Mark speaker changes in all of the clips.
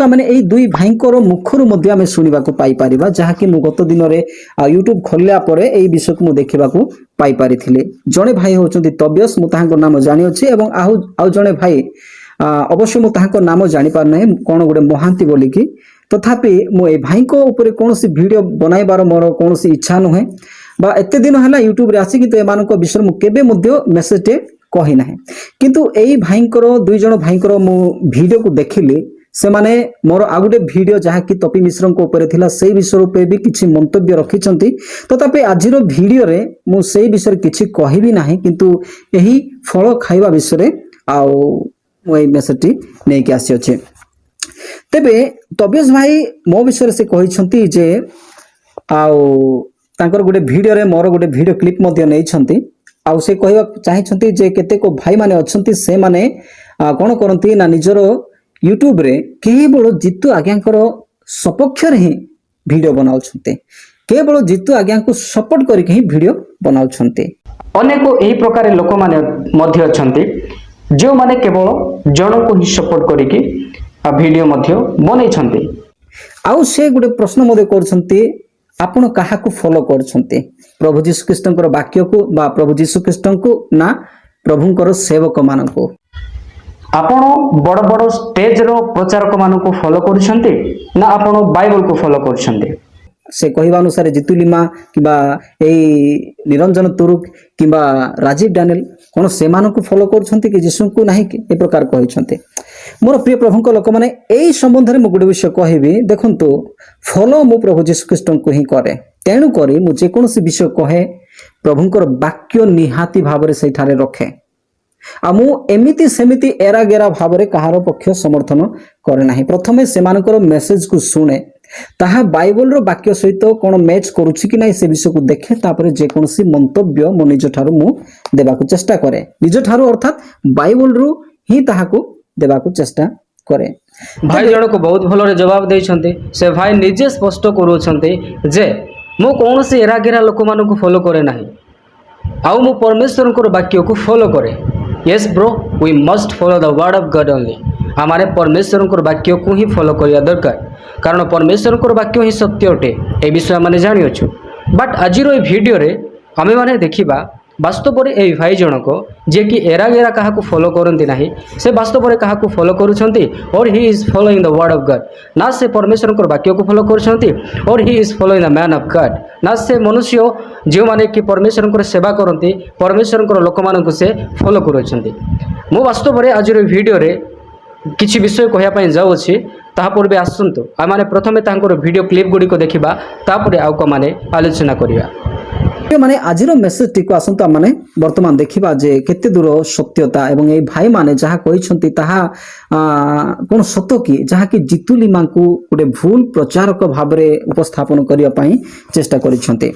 Speaker 1: मैंने यही दुई भाईंकर मुखर आम शुणा पाइपर जहाँकि गत दिन में यूट्यूब खोलिया परे यही विषय को देखा पाइपारी जड़े भाई होती तब्यस मुझे नाम जानी आउ जड़े भाई अवश्य मुझे नाम जापार ना कौन गोटे महांती बोलिकी तथापि मुझे भाई कौन वीडियो बनइबार मोर कौन इच्छा नुहे एत दिन है यूट्यूब रे आसिक एम विषय मुझे मेसेज कही ना किंतु यही भाईंकर दुई जन भाईंकर मु वीडियो को देखिली से माने मोर आ गोटे वीडियो जहाँकि तपी मिश्र से विषय पे भी किसी मंतव्य रखिंट तथापि आज वीडियो रे मु से विषय किसी कहबी ना किंतु यही फल खाइबा विषय आई मेसेज नहीं कि आसी अच्छे तेबे तब्यस भाई मो विषय से कहते जे आउर गोटे वीडियो रे मोर गोटे वीडियो क्लिप नहीं आउ से कहवा चाहते जे केतेक भाई माने अच्छे से माने कौन करती ना निजर यूट्यूब रे केवल जीतू आज्ञाकर सपक्ष ही वीडियो बनाउछन्ते केवल जीतू आज्ञा को सपोर्ट करके ही वीडियो बनाउछन्ते
Speaker 2: अनेक यही प्रकार लोक माने मध्य अछन्ते जो माने केवल जन को ही सपोर्ट करके वीडियो मध्य बनैछन्ते
Speaker 1: आउ से गोटे प्रश्न मधे करछन्ते आपण काहा को फॉलो करछन्ते प्रभु जीशु ख्रीष्टकर वाक्य को बा प्रभु जीशु ख्रीष्ट को ना प्रभुंकर सेवक मान को
Speaker 2: आपण बड़ बड़ स्टेज रो प्रचारक मान को फॉलो करछन्ते ना आपण बाइबल को फॉलो करछन्ते
Speaker 1: से कहवा अनुसार जितुलिमा किबा एई निरंजन तुरुक किबा राजीव डैनियल कोन से मान को फॉलो करछन्ते कि जीशु को नाही कि ए प्रकार कहछन्ते मोर प्रिय प्रभुंक लोक माने एई संबंध रे मु गुडे विषय कहबी देखंतु फॉलो मु प्रभु जीशु ख्रीष्ट को ही करे तेणु करी मु जे कोनोसी विषय कहे प्रभुंकर वाक्य निहाती भाबरे सेठारे रखे आ मु एमिति सेमिति एरा गेरा भाबरे कहार पक्ष समर्थन करे नाही प्रथमे सेमानकर मेसेज को सुने ताहा बाइबल रो वाक्य सहित कोन मैच करूछि कि नाही से विषय को देखे तापरे जे कोनोसी मंतव्य मो निज ठारू मु देबा को चेष्टा करे निज ठारू अर्थात बाइबल रो ही ताहा को देबा को चेष्टा करे
Speaker 2: भाई जण को बहुत भलो रे जवाब देइछन्ते से भाई निजे स्पष्ट करूछन्ते जे मो कोनोसी एरा गेरा लोक मान को फॉलो करे नाही आउ मो परमेश्वरकर वाक्य को फॉलो करे yes bro we must follow the word of God only हमारे परमेश्वर वाक्य को ही फॉलो करिया दरकार कारण परमेश्वर वाक्य ही सत्य अटे ए विषय माने जानि अछु बट आज वीडियो रे आमे माने देखिबा वास्तव में ए भाई जनक जे कि एरा गेरा कहा को फॉलो करती ना से वास्तव में कहा को फॉलो करुछंती और he is following the word of God ना से परमेश्वर को वाक्य को फॉलो करुछंती और he is following the man of God ना से मनुष्य जो माने कि परमेश्वर को सेवा करती परमेश्वर को लोक मान से फॉलो करुछंती मो वास्तव में आज वीडियो रे किछि विषय कहया जाऊँगी ता पूर्वे आसतु आम प्रथमे वीडियो क्लिप गुड़िक देखा तापर आउ को माने आलोचना करिया
Speaker 1: माने आज मेसेज टी को आसंता माने वर्तमान देखिबा जे केते दूर सत्यता एवं ए भाई माने जहा कहिसंती ताहा कोन सत्य कि जहा कि जितुलिमा को गोटे भूल प्रचारक भाबरे उपस्थापन करिया पई चेष्टा करिसंती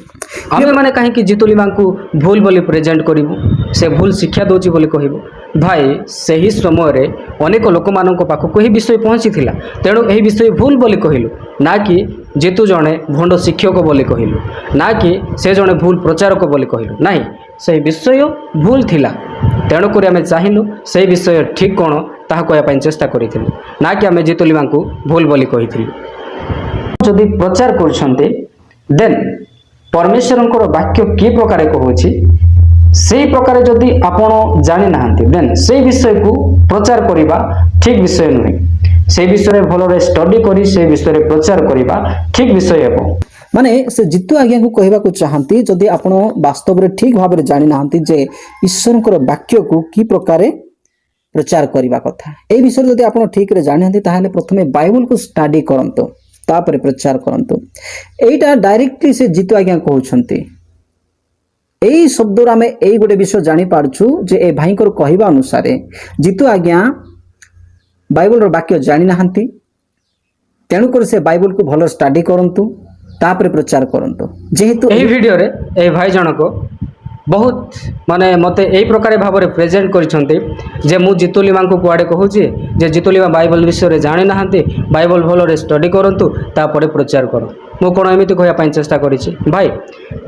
Speaker 2: आमे माने काहे कि जितुलिमा को भूल बोली प्रेजेंट करिवो से भूल शिक्षा दोची बोली कहिवो भाई सही समय रे अनेक लोक मानक पाखक ही विषय पहुँची थिला तेणु यही विषय भूल बोली कहिलु ना कि जेतु जणे भंड शिक्षक बोली कहिलु ना कि से जणे भूल प्रचारक बोली कहिलु नाही से विषय भूल थिला तेणु करी आमे चाहिलु से विषय ठीक कोन ताहा कहया पई चेष्टा करिथिलु ना कि आमे जितुलिमा को भूल बोली कहिथिलु जदि प्रचार करछन्ते देन परमेश्वरंकर वाक्य की प्रकार कहूछि से प्रकार जदि आपण जानि नाहंती देन से विषय को प्रचार करिबा ठीक विषय नुहे से विषय भलरे स्टडी करी से विषय प्रचार करिबा ठीक विषय हेबो
Speaker 1: माने से जितु आज्ञा को कहबा को चाहंती जदि आपण वास्तव रे ठीक भाबरे जानि नाहंती जे ईश्वरकर वाक्य को की प्रकार प्रचार करिबा कथा ए विषय जदि आपण ठीक रे जानि नाहंती ताहाले प्रथमे बाइबल को स्टडी करंतो तापर प्रचार करंतो एटा डायरेक्टली से जितु आज्ञा कहउछंती एई शब्द आम यही गोटे विषय जानी पारछु जे ए भाई कहवा अनुसार जितु आज्ञा बाइबल वाक्य जानी नाहंती तेणुकर से बाइबल को भल स्टडी करंतु तापर प्रचार करंतु जेहेतु
Speaker 2: एही वीडियो रे ए भाई जनक बहुत माने मते एही प्रकार भाव में प्रेजेंट करिसंते जे मु जितुलिमा को कुआडे कहूची जे जितुलिमा बाइबल विषय रे जाने नाहंती बाइबल भल रे स्टडी करंतु तापर प्रचार करो मु कोन एमिति कहया पई चेष्टा करिछि भाई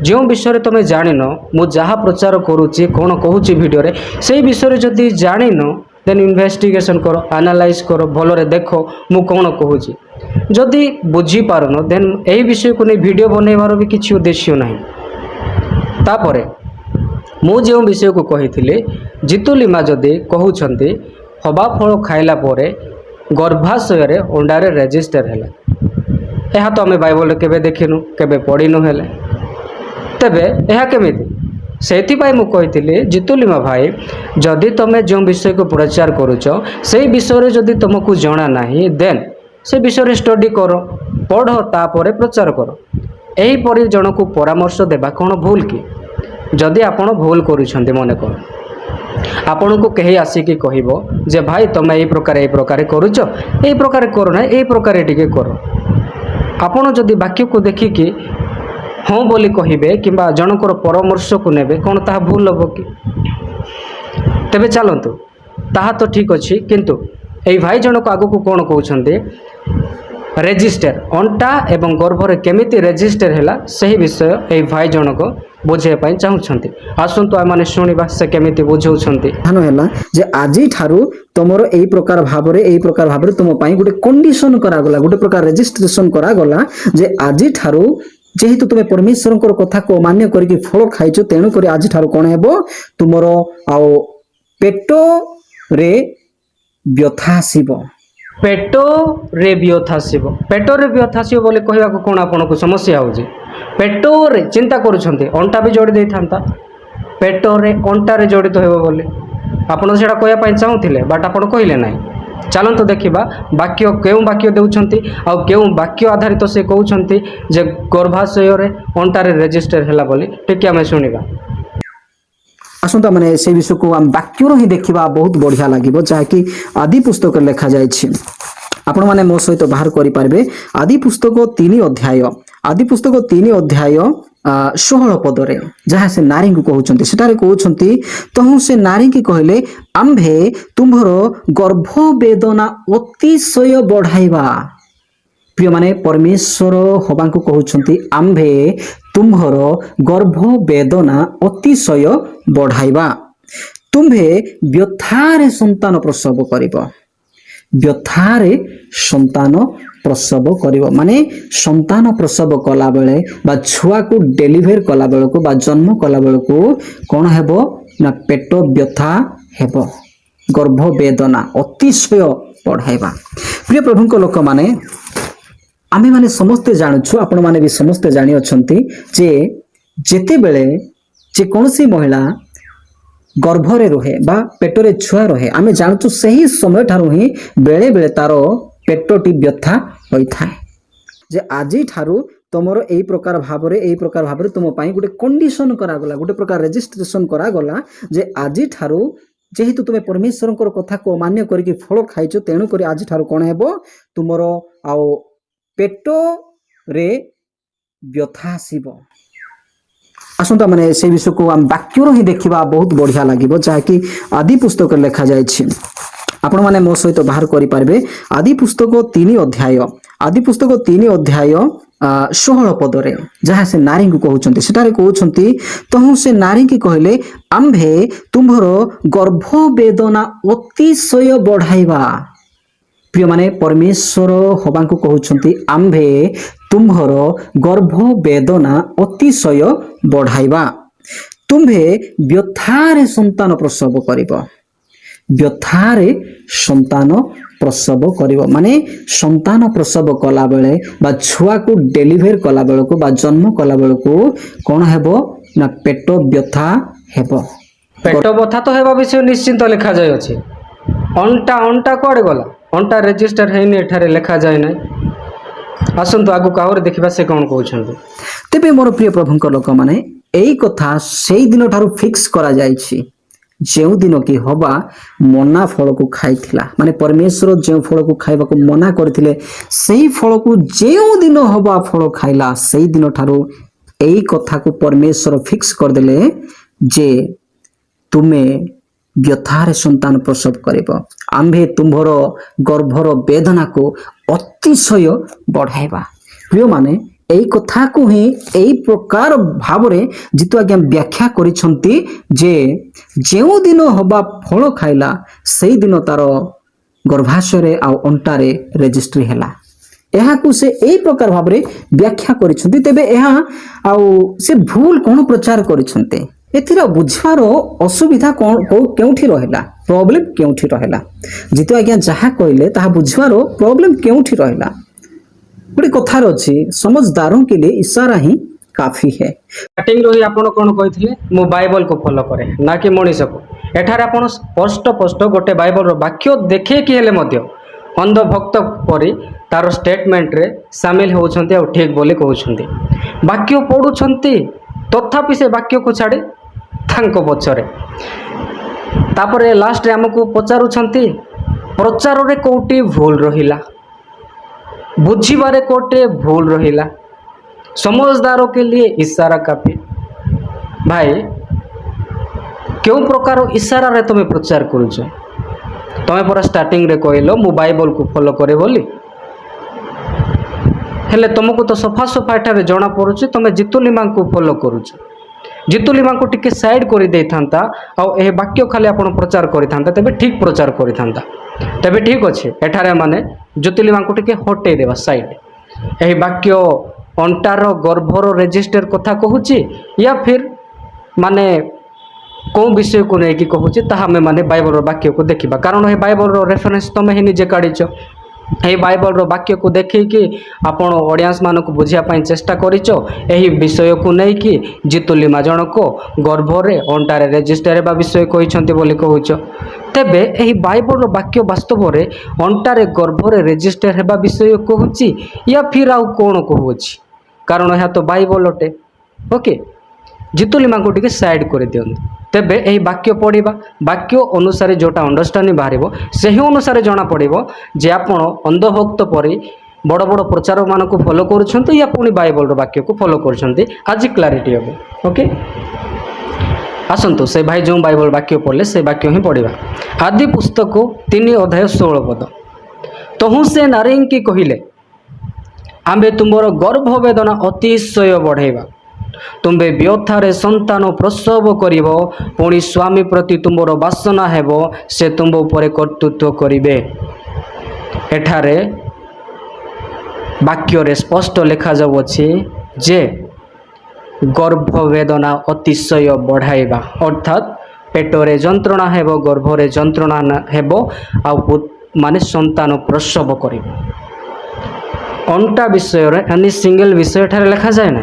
Speaker 2: जो विषय रे तमे जानिनो मु जहा प्रचार करूची कोन कहूची वीडियो रे सेही विषय रे जदी जानिनो ଦେନ୍ ଇନଭେଷ୍ଟିଗେସନ୍ କର, ଆନାଲାଇଜ୍ କର, ଭଲରେ ଦେଖ ମୁଁ କ'ଣ କହୁଛି। ଯଦି ବୁଝିପାରୁନ ଦେନ୍ ଏହି ବିଷୟକୁ ନେଇ ଭିଡ଼ିଓ ବନେଇବାର ବି କିଛି ଉଦ୍ଦେଶ୍ୟ ନାହିଁ। ତାପରେ ମୁଁ ଯେଉଁ ବିଷୟକୁ କହିଥିଲି, ଜିତୁ ଲିମା ଯଦି କହୁଛନ୍ତି ହବା ଫଳ ଖାଇଲା ପରେ ଗର୍ଭାଶୟରେ ଅଣ୍ଡାରେ ରେଜିଷ୍ଟର ହେଲା, ଏହା ତ ଆମେ ବାଇବଲରେ କେବେ ଦେଖିନୁ, କେବେ ପଢ଼ିନୁ। ହେଲେ ତେବେ ଏହା କେମିତି? ସେଥିପାଇଁ ମୁଁ କହିଥିଲି ଜିତୁ ଲିମା ଭାଇ, ଯଦି ତୁମେ ଯେଉଁ ବିଷୟକୁ ପ୍ରଚାର କରୁଛ ସେଇ ବିଷୟରେ ଯଦି ତୁମକୁ ଜଣା ନାହିଁ ଦେନ୍ ସେ ବିଷୟରେ ଷ୍ଟଡି କର, ପଢ଼, ତାପରେ ପ୍ରଚାର କର। ଏହିପରି ଜଣକୁ ପରାମର୍ଶ ଦେବା କ'ଣ ଭୁଲ କି? ଯଦି ଆପଣ ଭୁଲ କରୁଛନ୍ତି, ମନେକର ଆପଣଙ୍କୁ କେହି ଆସିକି କହିବ ଯେ ଭାଇ ତୁମେ ଏଇ ପ୍ରକାର କରୁଛ, ଏଇ ପ୍ରକାର କର ନାହିଁ, ଏଇ ପ୍ରକାର ଟିକେ କର। ଆପଣ ଯଦି ବାକ୍ୟକୁ ଦେଖିକି ହଁ ବୋଲି କହିବେ କିମ୍ବା ଜଣଙ୍କର ପରାମର୍ଶକୁ ନେବେ, କ'ଣ ତାହା ଭୁଲ ହେବ କି? ତେବେ ଚାଲନ୍ତୁ, ତାହା ତ ଠିକ୍ ଅଛି, କିନ୍ତୁ ଏଇ ଭାଇ ଜଣକ ଆଗକୁ କ'ଣ କହୁଛନ୍ତି, ରେଜିଷ୍ଟର ଅଣ୍ଟା ଏବଂ ଗର୍ଭରେ କେମିତି ରେଜିଷ୍ଟର ହେଲା ସେହି ବିଷୟ ଏଇ ଭାଇ ଜଣକ ବୁଝାଇବା ପାଇଁ ଚାହୁଁଛନ୍ତି। ଆସନ୍ତୁ ଆମମାନେ ଶୁଣିବା ସେ କେମିତି ବୁଝାଉଛନ୍ତି।
Speaker 1: ହେଲା ଯେ ଆଜି ଠାରୁ ତମର ଏଇ ପ୍ରକାର ଭାବରେ ତୁମ ପାଇଁ ଗୋଟେ କଣ୍ଡିସନ କରାଗଲା, ଗୋଟେ ପ୍ରକାର ରେଜିଷ୍ଟ୍ରେସନ କରାଗଲା ଯେ ଆଜି ଠାରୁ ଯେହେତୁ ତୁମେ ପରମେଶ୍ୱରଙ୍କର କଥାକୁ ଅମାନ୍ୟ କରିକି ଫଳ ଖାଇଛ, ତେଣୁ କରି ଆଜି ଠାରୁ କ'ଣ ହେବ, ତୁମର ଆଉ ପେଟରେ ବ୍ୟଥା ଆସିବ।
Speaker 2: ପେଟରେ ବ୍ୟଥା ଆସିବ, ପେଟରେ ବ୍ୟଥା ଆସିବ ବୋଲି କହିବାକୁ କ'ଣ ଆପଣଙ୍କୁ ସମସ୍ୟା ହେଉଛି? ପେଟରେ ଚିନ୍ତା କରୁଛନ୍ତି, ଅଣ୍ଟା ବି ଯୋଡ଼ି ଦେଇଥାନ୍ତା, ପେଟରେ ଅଣ୍ଟାରେ ଜଡ଼ିତ ହେବ ବୋଲି ଆପଣ ସେଇଟା କହିବା ପାଇଁ ଚାହୁଁଥିଲେ, ବଟ୍ ଆପଣ କହିଲେ ନାହିଁ। ଚାଲନ୍ତୁ ଦେଖିବା ବାକ୍ୟ କେଉଁ ବାକ୍ୟ ଦେଉଛନ୍ତି ଆଉ କେଉଁ ବାକ୍ୟ ଆଧାରିତ ସେ କହୁଛନ୍ତି ଯେ ଗର୍ଭାଶୟରେ ଅଣ୍ଟାରେ ରେଜିଷ୍ଟର ହେଲା ବୋଲି, ଟିକେ ଆମେ ଶୁଣିବା।
Speaker 1: ଆସନ୍ତୁ ମାନେ ସେ ବିଷୟକୁ ଆମେ ବାକ୍ୟରୁ ହିଁ ଦେଖିବା, ବହୁତ ବଢିଆ ଲାଗିବ, ଯାହାକି ଆଦି ପୁସ୍ତକରେ ଲେଖାଯାଇଛି। ଆପଣମାନେ ମୋ ସହିତ ବାହାର କରିପାରିବେ ଆଦି ପୁସ୍ତକ 3 ଅଧ୍ୟାୟ 16 ପଦରେ, ଯାହା ସେ ନାରୀଙ୍କୁ କହୁଛନ୍ତି। ସେଠାରେ କହୁଛନ୍ତି, ତହୁଁ ସେ ନାରୀକି କହିଲେ, ଆମ୍ଭେ ତୁମ୍ଭର ଗର୍ଭ ବେଦନା ଅତିଶୟ ବଢାଇବା। ପ୍ରିୟମାନେ, ପରମେଶ୍ୱର ହବାଙ୍କୁ କହୁଛନ୍ତି, ଆମ୍ଭେ ତୁମ୍ଭର ଗର୍ଭ ବେଦନା ଅତିଶୟ ବଢାଇବା। ତୁମ୍ଭେ ବ୍ୟଥାରେ ସନ୍ତାନ ପ୍ରସବ କରିବ। ବ୍ୟଥାରେ ସନ୍ତାନ ପ୍ରସବ କରିବ ମାନେ ସନ୍ତାନ ପ୍ରସବ କଲା ବେଳେ ବା ଛୁଆକୁ ଡେଲିଭର କଲା ବେଳକୁ ବା ଜନ୍ମ କଲା ବେଳକୁ କ'ଣ ହେବ ନା ପେଟ ବ୍ୟଥା ହେବ, ଗର୍ଭ ବେଦନା ଅତିଶୟ ବଢାଇବା। ପ୍ରିୟ ପ୍ରଭୁଙ୍କ ଲୋକମାନେ, ଆମେମାନେ ସମସ୍ତେ ଜାଣୁଛୁ, ଆପଣମାନେ ବି ସମସ୍ତେ ଜାଣିଅଛନ୍ତି ଯେ ଯେତେବେଳେ ଯେକୌଣସି ମହିଳା ଗର୍ଭରେ ରୁହେ ବା ପେଟରେ ଛୁଆ ରହେ, ଆମେ ଜାଣୁଛୁ ସେହି ସମୟ ଠାରୁ ହିଁ ବେଳେ ବେଳେ ତାର ପେଟଟି ବ୍ୟଥା ହୋଇଥାଏ। ଯେ ଆଜି ଠାରୁ ତମର ଏଇ ପ୍ରକାର ଭାବରେ ତୁମ ପାଇଁ ଗୋଟେ କଣ୍ଡିସନ କରାଗଲା, ଗୋଟେ ପ୍ରକାର ରେଜିଷ୍ଟ୍ରେସନ କରାଗଲା ଯେ ଆଜି ଠାରୁ ଯେହେତୁ ତୁମେ ପରମେଶ୍ୱରଙ୍କର କଥାକୁ ଅମାନ୍ୟ କରିକି ଫଳ ଖାଇଛ, ତେଣୁ କରି ଆଜି ଠାରୁ କ'ଣ ହେବ, ତୁମର ଆଉ ପେଟରେ ବ୍ୟଥା ଆସିବ। ଆସନ୍ତୁ ମାନେ ସେ ବିଷୟକୁ ଆମେ ବାକ୍ୟରୁ ହିଁ ଦେଖିବା, ବହୁତ ବଢିଆ ଲାଗିବ, ଯାହାକି ଆଦି ପୁସ୍ତକରେ ଲେଖାଯାଇଛି। ଆପଣମାନେ ମୋ ସହିତ ବାହାର କରିପାରିବେ ଆଦି ପୁସ୍ତକ 3 ଅଧ୍ୟାୟ 16 ପଦରେ, ଯାହା ସେ ନାରୀଙ୍କୁ କହୁଛନ୍ତି। ସେଠାରେ କହୁଛନ୍ତି, ତହୁଁ ସେ ନାରୀକି କହିଲେ, ଆମ୍ଭେ ତୁମ୍ଭର ଗର୍ଭ ବେଦନା ଅତିଶୟ ବଢାଇବା। ପ୍ରିୟମାନେ, ପରମେଶ୍ୱର ହବାଙ୍କୁ କହୁଛନ୍ତି, ଆମ୍ଭେ ତୁମ୍ଭର ଗର୍ଭ ବେଦନା ଅତିଶୟ ବଢାଇବା। ତୁମ୍ଭେ ବ୍ୟଥାରେ ସନ୍ତାନ ପ୍ରସବ କରିବ। ବ୍ୟଥାରେ ସନ୍ତାନ ପ୍ରସବ କରିବ ମାନେ ସନ୍ତାନ ପ୍ରସବ କଲା ବେଳେ ବା ଛୁଆକୁ ଡେଲିଭର କଲା ବେଳକୁ ବା ଜନ୍ମ କଲା ବେଳକୁ କ'ଣ ହେବ ନା ପେଟ ବ୍ୟଥା ହେବ।
Speaker 2: ପେଟ ବ୍ୟଥା ତ ହେବା ବିଷୟ ନିଶ୍ଚିନ୍ତ ଲେଖାଯାଇଅଛି। ଅଣ୍ଟା କୁଆଡ଼େ ଗଲା? ଅଣ୍ଟା ରେଜିଷ୍ଟର ହେଇନି, ଏଠାରେ ଲେଖାଯାଏ ନାହିଁ। ଆସନ୍ତୁ ଆଗକୁ ଆହୁରି ଦେଖିବା ସେ କ'ଣ କହୁଛନ୍ତି।
Speaker 1: ତେବେ ମୋର ପ୍ରିୟ ପ୍ରଭୁଙ୍କ ଲୋକମାନେ, ଏଇ କଥା ସେଇ ଦିନ ଠାରୁ ଫିକ୍ସ କରାଯାଇଛି, ଯେଉଁ ଦିନ କି ହବା ମନା ଫଳକୁ ଖାଇଥିଲା, ମାନେ ପରମେଶ୍ୱର ଯେଉଁ ଫଳକୁ ଖାଇବାକୁ ମନା କରିଥିଲେ, ସେଇ ଫଳକୁ ଯେଉଁ ଦିନ ହବା ଫଳ ଖାଇଲା, ସେଇ ଦିନ ଠାରୁ ଏଇ କଥାକୁ ପରମେଶ୍ୱର ଫିକ୍ସ କରିଦେଲେ ଯେ ତୁମେ ବ୍ୟଥାରେ ସନ୍ତାନ ପ୍ରସବ କରିବ। ଆମ୍ଭେ ତୁମ୍ଭର ଗର୍ଭର ବେଦନାକୁ ଅତିଶୟ ବଢାଇବା। ପ୍ରିୟମାନେ, এই কথাକୁ ହିଁ এই ପ୍ରକାର ଭାବରେ ଜିତୁ ଆଜ୍ଞା ବ୍ୟାଖ୍ୟା କରିଛନ୍ତି ଯେ ଯେଉଁ ଦିନ ହବା ଫଳ ଖାଇଲା ସେଇ ଦିନ ତାର ଗର୍ଭାଶୟରେ ଆଉ ଅଣ୍ଟାରେ ରେଜିଷ୍ଟ୍ରି ହେଲା। ଏହାକୁ ସେ এই ପ୍ରକାର ଭାବରେ ବ୍ୟାଖ୍ୟା କରିଛନ୍ତି। ତେବେ ଏହା ଆଉ ସେ ଭୁଲ କ'ଣ ପ୍ରଚାର କରିଛନ୍ତି, ଏଥିର ବୁଝିବାର ଅସୁବିଧା କେଉଁଠି ରହିଲା, ପ୍ରୋବ୍ଲେମ କେଉଁଠି ରହିଲା? ଜିତୁ ଆଜ୍ଞା ଯାହା କହିଲେ ତାହା ବୁଝିବାର ପ୍ରୋବ୍ଲେମ କେଉଁଠି ରହିଲା? ଗୋଟେ କଥାର ଅଛି, समझदारों के लिए इशारा ही काफी है।
Speaker 2: ଷ୍ଟାର୍ଟିଂ ରୁ ହିଁ ଆପଣ କ'ଣ କହିଥିଲେ, ମୁଁ ବାଇବଲକୁ ଫଲୋ କରେ ନା କି ମଣିଷକୁ। ଏଠାରେ ଆପଣ ସ୍ପଷ୍ଟ ଗୋଟେ ବାଇବଲର ବାକ୍ୟ ଦେଖେଇକି ହେଲେ ମଧ୍ୟ ଅନ୍ଧଭକ୍ତ ପରି ତାର ଷ୍ଟେଟମେଣ୍ଟରେ ସାମିଲ ହେଉଛନ୍ତି ଆଉ ଠିକ୍ ବୋଲି କହୁଛନ୍ତି। ବାକ୍ୟ ପଢ଼ୁଛନ୍ତି ତଥାପି ସେ ବାକ୍ୟକୁ ଛାଡ଼ି ତାଙ୍କ ପଛରେ। ତାପରେ ଲାଷ୍ଟରେ ଆମକୁ ପଚାରୁଛନ୍ତି ପ୍ରଚାରରେ କେଉଁଠି ଭୁଲ ରହିଲା, ବୁଝିବାରେ କୋଟେ ଭୁଲ ରହିଲା। समझदारों के लिए इशारा काफी। भाई क्यों प्रकार इशारा रे तुम्हें प्रचार करुच? तुम्हें पूरा स्टार्टिंग रे कहलो मु बाइबल को फॉलो करे बोली, हेले तुमको तो सफा सफा एठारे जना पड़ुछ तुम्हें जितुली मां को फॉलो करुच। जितुली मां को टिके साइड कर दे था आउ ए वाक्य खाली आपण प्रचार करिथांता तेबे ठीक प्रचार करिथांता। तेबे ठीक अच्छे एठारे माने ज्योतिली मां को टिके हटे देवा साइड। यही वाक्य अंटार गर्भर रेजिस्टर कथा कहूँ या फिर माने कौ विषय को लेकिन कहूँ ताहा आमे माने बाइबल वाक्य को देखा, कारण ये बाइबल रेफरेन्स तुम ही निजे काढ़ीच। यही बाइबल वाक्य को देखिकी आपण ऑडियंस मान को बुझापी चेष्टा करिच। यही विषय को लेकिन जितुली माँ जनक गर्भरे अंटारे रेजिस्टर होगा विषय कहते बोली कहूच। तेबे यही बाइबल वाक्य वास्तव में अंटारे गर्भरे रेजिस्टर होगा विषय कहूँ या फिर आउ कौन कहूँ, कारण यह तो बाइबल अटे। ओके, जितुली माँ को टिके साइड कर दियंतु। तेबे यही वाक्य पढ़ा, वाक्य अनुसार जोटा अंडरस्टांडिंग बाहर से ही अनुसार जना पड़ो जे आपण अंधभक्त परी बड़ बड़ प्रचारक मान को फॉलो करुँच या पुणी बाइबल वाक्य को फॉलो करुँच। आज क्लारिटी हम। ओके, आसतु से भाई जो बाइबल वाक्य पढ़ले से वाक्य ही पढ़ा। आदि पुस्तक 3 अध्याय 16 पद। तहु से नारी की कहले आम्बे तुमर गर्भ वेदना अतिशय बढ़ेबा, तुम्बे व्यथारे संतान प्रसव करिब, पुणी स्वामी प्रति तुमर बासना हेब, से तुम उपरे कर्तृत्व करिबे। एठारे वाक्य स्पष्ट लिखा जाउछि जे गर्भ वेदना अतिशय बढ़ाइबा, अर्थात पेटरे जंत्रणा हेब, गर्भरे जंत्रणा हेब, आ माने संतान प्रसव करिब। अंटा विषय यानी सिंगल विषय ठारे लिखा जाए ना।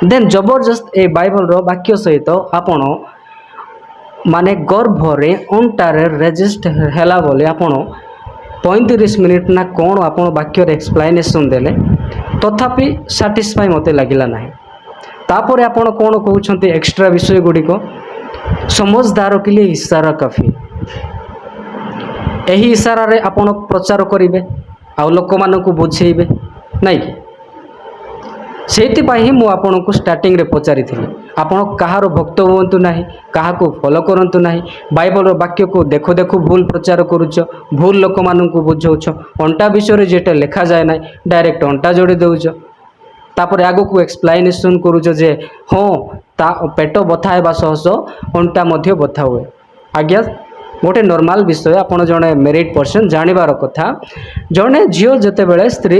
Speaker 2: देन जबरदस्त ए बाइबल रो वाक्य सहित आपण माने गर्भरे अंटारे रेजिस्ट हैला बोले आपण 35 मिनिट ना कौन आपण वाक्य एक्सप्लेनेशन देले तथापि सैटिस्फाई मते लगिला ना। तापर आपण कौन कहउछंती एक्स्ट्रा विषय गुडी को समझदारों के लिए इशारा काफी। यही इशारा रे आपण प्रचार करिवे आ लोक मानकु बुझेइबे नाइ कि। से मु आपन को स्टार्टिंग रे पचारि थिली आपण कहार भक्त हुंतु नाही, काहाको फॉलो करंतु नाही। बाइबल वाक्य को देखो देखो भूल प्रचार करूछ, भूल लोक मानकु बुझाउछ। अंटा विषय रे जेटा लिखा जाए ना डायरेक्ट अंटा जोड़ी देउछ। तापर आगो को एक्सप्लेनेशन करूछ जे हाँ ता पेट बथा हेबा सहस अंटा मध्य बथा हुए। आज्ञा गोटे नॉर्मल विषय आपण जड़े मेरिट पर्सन जानिबार कथा। जड़े झील जिते बेले स्त्री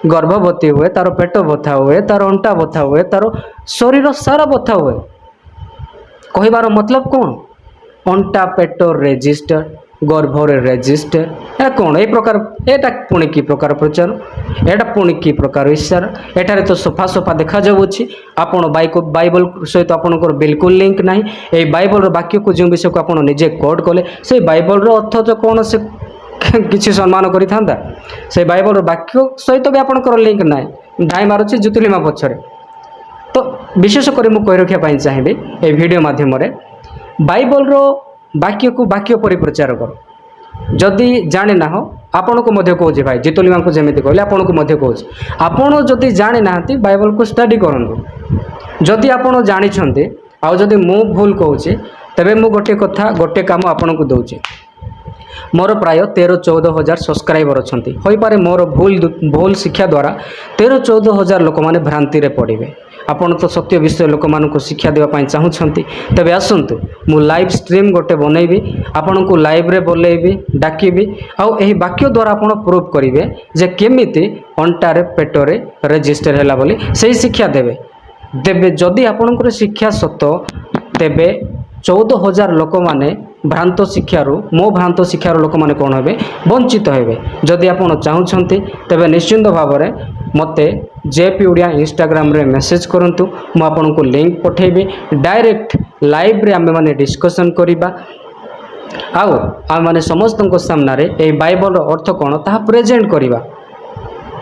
Speaker 2: गर्भवती हुए तार पेट बथा हुए, तार अंटा बथा हुए, तार शरीर सारा बथा हुए। कहबार मतलब कौन? अंटा पेट रेजिस्टर, गर्भरे रेजिस्टर या कौन ए प्रकार एटा पुणी की प्रकार प्रचार, एटा पुणी की प्रकार इशारा। एठारे तो सफा सफा देखा जाउछि आपण बाइबल सहित आपनकर बिल्कुल लिंक नाही। ए बाइबल वाक्य को जो विषय को आपण निजे कोड कले से बाइबल अर्थ जो कौन से किसी सम्मान करि थांदा, से बाइबल वाक्य सहित भी आपनकर लिंक नाही। ढाई मारुछि जुतुलिमा पछरे। तो विशेष कर मु कहि रखिया पाई चाहिबे ए वीडियो माध्यम रे बाइबल रो वाक्य को वाक्य परि प्रचार करो। जदि जाने ना हो आपण को मध्य कहूँ भाई जितुलिमा को जमी कहले आपण को मध्य कहूँ आपण जदि जाने ना बाइबल को स्टडी करंतु। जदि आपण जानिछन्ते आउ जदि मु भूल कहूँ तेबे मु गोटे कथा गोटे काम आपण को दउछि। मोर प्राय 13-14 सब्सक्राइबर अच्छा हो पारे मोर भूल शिक्षा द्वारा 13-14 लोक मैंने भ्रांति पड़े आपण तो सत्य विषय लोक मानक शिक्षा देवाई चाहूँगी तेज आसतु मु लाइव स्ट्रीम गोटे बनैबी आपण को लाइव रे बोलेबी डाकिबी आउ एही वाक्य द्वारा आपण प्रूव करेंगे जे केमिति अंटारे पेटरे रेजिस्टर हैला बोली सही शिक्षा देवे देवे जदि आपणकर शिक्षा सत तेबे 14,000 लोक मैंने भ्रांत शिक्षारू मो भ्रांत शिक्षार लोक मैंने कौन हे वंचित हेबे जदि आपण चाहूँगी तेबे निश्चिंत भाव में मते जेपी ओडिया इंस्टाग्राम रे मैसेज करंतु मु आपन को लिंक पठेबी डायरेक्ट लाइव रे आमे माने डिस्कशन करिबा आउ आमे माने समस्त सामना रे ए बाइबल रो अर्थ कोन ताहा प्रेजेंट करिबा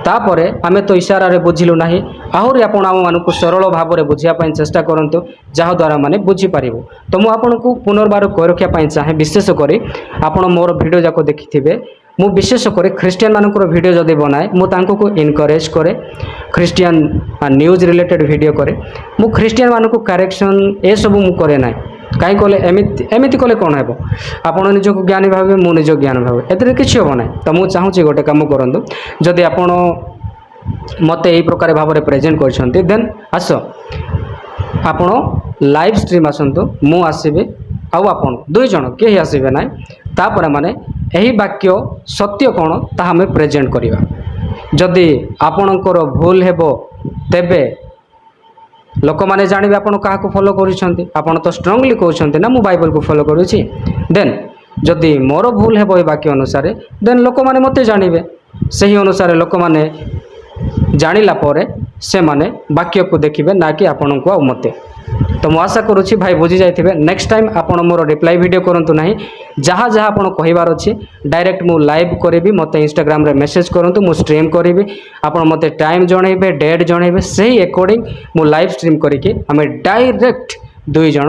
Speaker 2: तापरे आमे तो इशारा रे बुझिलु नाही आहुरी आपण आम मानकु सरल भाव रे बुझिया पई चेष्टा करंतु जहा द्वारा माने बुझी पारिबो तो मु आपन को पुनर्बार कह रखिया पई चाहे विशेष करी आपण मोर वीडियो जाको देखिथिबे मु विशेष करे ख्रिस्टियन मानकर वीडियो जदि बनाए मु तांको को इनकरेज करे ख्रिस्टियन न्यूज रिलेटेड वीडियो करे मु ख्रिस्टियन मानक करेक्शन ए सब मु करे ना कहीं कले एमती कले कौन है आपण निजक ज्ञानी भावे मु निज ज्ञान भावे एते किछि हो ना तो मु चाहूँगी गोटे काम करंतु जदि आपण मते एई प्रकार भाव रे प्रेजेंट करछंती देन आस आपण लाइव स्ट्रीम आसंतु मु आसीबे आउ आपण दुई जण केही आसीबे ना तापर माने यही वाक्य सत्य कौन ताहा हमें प्रेजेंट करिबा जदि आपणकर भूल हेबो तेबे लोक माने जानिबे आपण काहा को फॉलो करूछंती आपण तो स्ट्रांगली कहउछंती ना मु बाइबल को फॉलो करूछि देन जदि मोर भूल हेबो ए वाक्य अनुसार देन लोक माने मते जानिबे सही अनुसार लोक माने जानिला परे से माने वाक्य को देखिबे ना कि आपण को आ मते तो मु आशा करुँची भाई बुझी जाइए नेक्स्ट टाइम आपण मोर रिप्लाई वीडियो करंतु नहीं जहाँ जहाँ आपण कहिबार अछि डायरेक्ट मु लाइव करेबी मते इंस्टाग्राम रे मैसेज करंतु मु स्ट्रीम करेबी आपण मते टाइम जणैबे डेट जणैबे सही अकॉर्डिंग मु लाइव स्ट्रीम करिके हमें डायरेक्ट दुई जण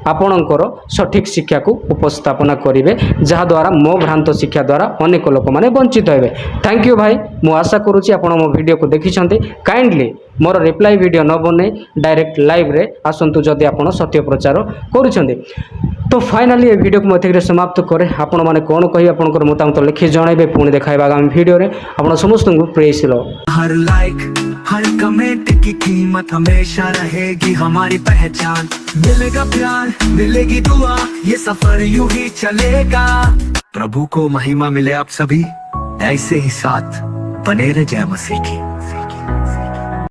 Speaker 2: आपणकर सठिक शिक्षा को उपस्थापना करेंगे जहाद्वारा मो भ्रांत शिक्षा द्वारा अनेक लोक मैंने वंचित हेबे थैंक यू भाई मु आशा करुँची आपण मो वीडियो को देखिछंती काइंडली मोर रिप्लाई वीडियो न बने डायरेक्ट लाइव रे आसंतु जदि आपण सत्य प्रचार करूछंती तो फाइनाली ये वीडियो को मते समाप्त करे आपण माने कोन कहि आपनकर मतामत लिखि जणाइबे पुणी देखाइबा आगामी वीडियो रे आपण समस्त को प्रेस लो
Speaker 3: हर लाइक हर कमेंट की कीमत हमेशा रहेगी हमारी पहचान मिलेगा प्यार मिलेगी दुआ ये सफर यूं ही चलेगा प्रभु को महिमा मिले आप सभी ऐसे ही साथ बने रहे जय मसीह की।